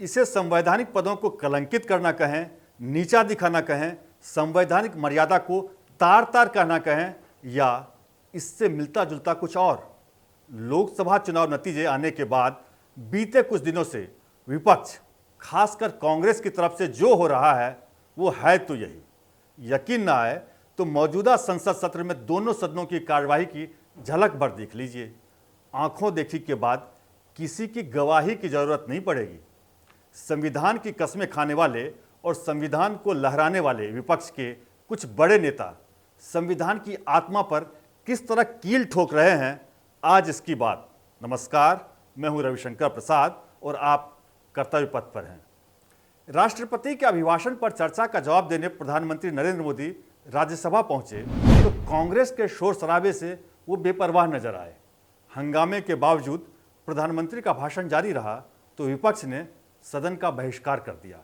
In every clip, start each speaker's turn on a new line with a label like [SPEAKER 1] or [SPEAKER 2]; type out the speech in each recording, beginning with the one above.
[SPEAKER 1] इसे संवैधानिक पदों को कलंकित करना कहें, नीचा दिखाना कहें, संवैधानिक मर्यादा को तार तार कहना कहें, या इससे मिलता जुलता कुछ और। लोकसभा चुनाव नतीजे आने के बाद बीते कुछ दिनों से विपक्ष, खासकर कांग्रेस की तरफ से जो हो रहा है वो है तो यही। यकीन ना आए तो मौजूदा संसद सत्र में दोनों सदनों की कार्यवाही की झलक भर देख लीजिए। आंखों देखी के बाद किसी की गवाही की जरूरत नहीं पड़ेगी। संविधान की कस्में खाने वाले और संविधान को लहराने वाले विपक्ष के कुछ बड़े नेता संविधान की आत्मा पर किस तरह कील ठोक रहे हैं, आज इसकी बात। नमस्कार, मैं हूं रविशंकर प्रसाद और आप कर्तव्य पथ पर हैं। राष्ट्रपति के अभिभाषण पर चर्चा का जवाब देने प्रधानमंत्री नरेंद्र मोदी राज्यसभा पहुंचे तो कांग्रेस के शोर शराबे से वो बेपरवाह नजर आए। हंगामे के बावजूद प्रधानमंत्री का भाषण जारी रहा तो विपक्ष ने सदन का बहिष्कार कर दिया।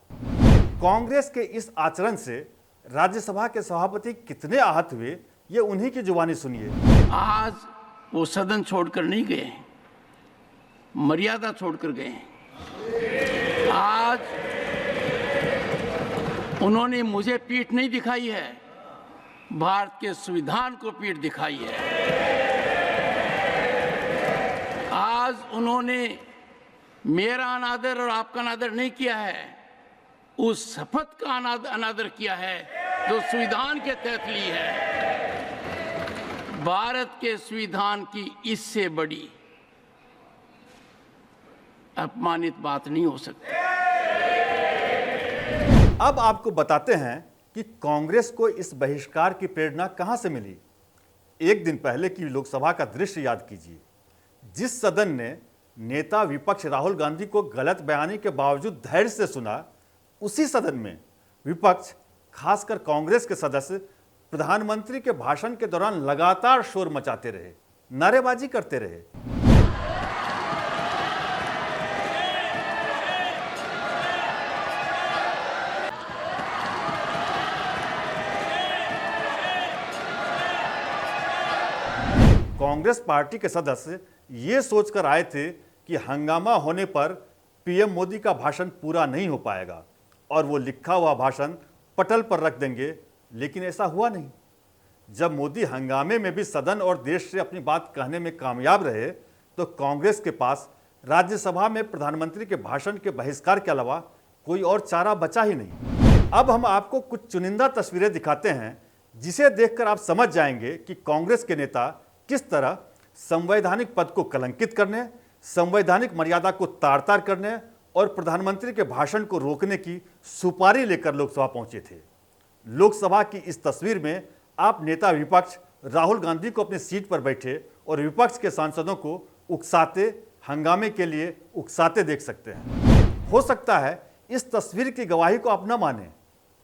[SPEAKER 1] कांग्रेस के इस आचरण से राज्यसभा के सभापति कितने आहत हुए, ये उन्हीं की जुबानी सुनिए।
[SPEAKER 2] आज वो सदन छोड़कर नहीं गए, मर्यादा छोड़कर गए। आज उन्होंने मुझे पीठ नहीं दिखाई है, भारत के संविधान को पीठ दिखाई है। आज उन्होंने मेरा अनादर और आपका अनादर नहीं किया है, उस शपथ का अनादर किया है जो संविधान के तहत ली है। भारत के संविधान की इससे बड़ी अपमानित बात नहीं हो सकती।
[SPEAKER 1] अब आपको बताते हैं कि कांग्रेस को इस बहिष्कार की प्रेरणा कहां से मिली। एक दिन पहले की लोकसभा का दृश्य याद कीजिए। जिस सदन ने नेता विपक्ष राहुल गांधी को गलत बयानी के बावजूद धैर्य से सुना, उसी सदन में विपक्ष, खासकर कांग्रेस के सदस्य प्रधानमंत्री के भाषण के दौरान लगातार शोर मचाते रहे, नारेबाजी करते रहे। कांग्रेस पार्टी के सदस्य ये सोचकर आए थे कि हंगामा होने पर पीएम मोदी का भाषण पूरा नहीं हो पाएगा और वो लिखा हुआ भाषण पटल पर रख देंगे, लेकिन ऐसा हुआ नहीं। जब मोदी हंगामे में भी सदन और देश से अपनी बात कहने में कामयाब रहे तो कांग्रेस के पास राज्यसभा में प्रधानमंत्री के भाषण के बहिष्कार के अलावा कोई और चारा बचा ही नहीं। अब हम आपको कुछ चुनिंदा तस्वीरें दिखाते हैं जिसे देखकर आप समझ जाएंगे कि कांग्रेस के नेता किस तरह संवैधानिक पद को कलंकित करने, संवैधानिक मर्यादा को तार तार करने और प्रधानमंत्री के भाषण को रोकने की सुपारी लेकर लोकसभा पहुंचे थे। लोकसभा की इस तस्वीर में आप नेता विपक्ष राहुल गांधी को अपनी सीट पर बैठे और विपक्ष के सांसदों को उकसाते, हंगामे के लिए उकसाते देख सकते हैं। हो सकता है इस तस्वीर की गवाही को आप न माने,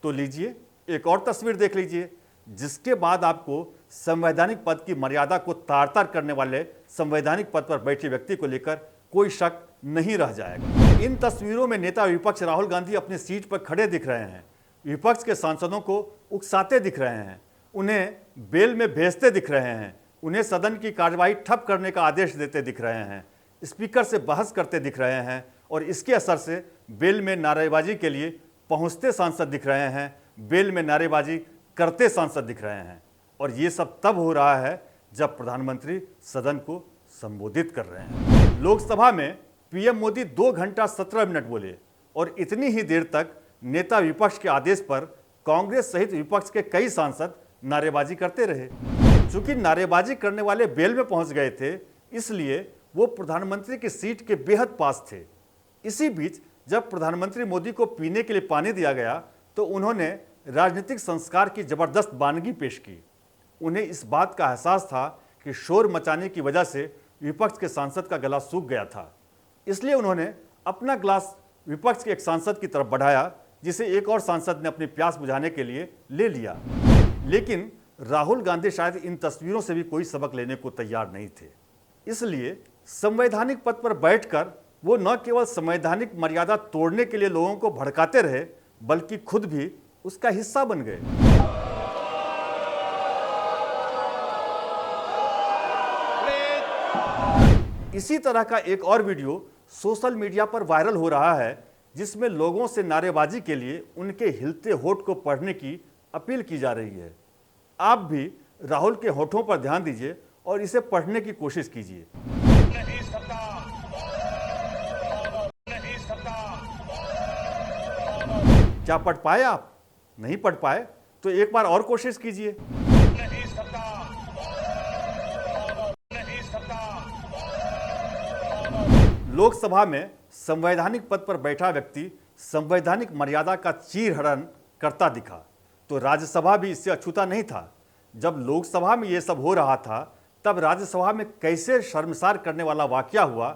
[SPEAKER 1] तो लीजिए एक और तस्वीर देख लीजिए, जिसके बाद आपको संवैधानिक पद की मर्यादा को तार तार करने वाले संवैधानिक पद पर बैठे व्यक्ति को लेकर कोई शक नहीं रह जाएगा। इन तस्वीरों में नेता विपक्ष राहुल गांधी अपनी सीट पर खड़े दिख रहे हैं, विपक्ष के सांसदों को उकसाते दिख रहे हैं, उन्हें बेल में भेजते दिख रहे हैं, उन्हें सदन की कार्यवाही ठप करने का आदेश देते दिख रहे हैं, स्पीकर से बहस करते दिख रहे हैं और इसके असर से बेल में नारेबाजी के लिए पहुंचते सांसद दिख रहे हैं, बेल में नारेबाजी करते सांसद दिख रहे हैं। और ये सब तब हो रहा है जब प्रधानमंत्री सदन को संबोधित कर रहे हैं। लोकसभा में पीएम मोदी 2 घंटा 17 मिनट बोले और इतनी ही देर तक नेता विपक्ष के आदेश पर कांग्रेस सहित विपक्ष के कई सांसद नारेबाजी करते रहे। चूंकि नारेबाजी करने वाले बेल में पहुंच गए थे, इसलिए वो प्रधानमंत्री की सीट के बेहद पास थे। इसी बीच जब प्रधानमंत्री मोदी को पीने के लिए पानी दिया गया तो उन्होंने राजनीतिक संस्कार की जबरदस्त वानगी पेश की। उन्हें इस बात का एहसास था कि शोर मचाने की वजह से विपक्ष के सांसद का गला सूख गया था, इसलिए उन्होंने अपना ग्लास विपक्ष के एक सांसद की तरफ बढ़ाया, जिसे एक और सांसद ने अपनी प्यास बुझाने के लिए ले लिया। लेकिन राहुल गांधी शायद इन तस्वीरों से भी कोई सबक लेने को तैयार नहीं थे, इसलिए संवैधानिक पद पर बैठकर वो न केवल संवैधानिक मर्यादा तोड़ने के लिए लोगों को भड़काते रहे, बल्कि खुद भी उसका हिस्सा बन गए। इसी तरह का एक और वीडियो सोशल मीडिया पर वायरल हो रहा है, जिसमें लोगों से नारेबाजी के लिए उनके हिलते होठ को पढ़ने की अपील की जा रही है। आप भी राहुल के होठों पर ध्यान दीजिए और इसे पढ़ने की कोशिश कीजिए।
[SPEAKER 3] नहीं सकता, नहीं सकता।
[SPEAKER 1] क्या पढ़ पाए आप? नहीं पढ़ पाए तो एक बार और कोशिश कीजिए।
[SPEAKER 3] नहीं सकता, नहीं सकता।
[SPEAKER 1] लोकसभा में संवैधानिक पद पर बैठा व्यक्ति संवैधानिक मर्यादा का चीरहरण करता दिखा तो राज्यसभा भी इससे अछूता नहीं था। जब लोकसभा में यह सब हो रहा था तब राज्यसभा में कैसे शर्मसार करने वाला वाकया हुआ,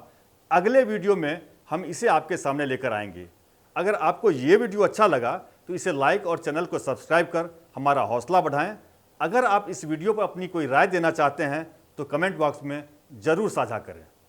[SPEAKER 1] अगले वीडियो में हम इसे आपके सामने लेकर आएंगे। अगर आपको ये वीडियो अच्छा लगा तो इसे लाइक और चैनल को सब्सक्राइब कर हमारा हौसला बढ़ाएं। अगर आप इस वीडियो पर अपनी कोई राय देना चाहते हैं तो कमेंट बॉक्स में ज़रूर साझा करें।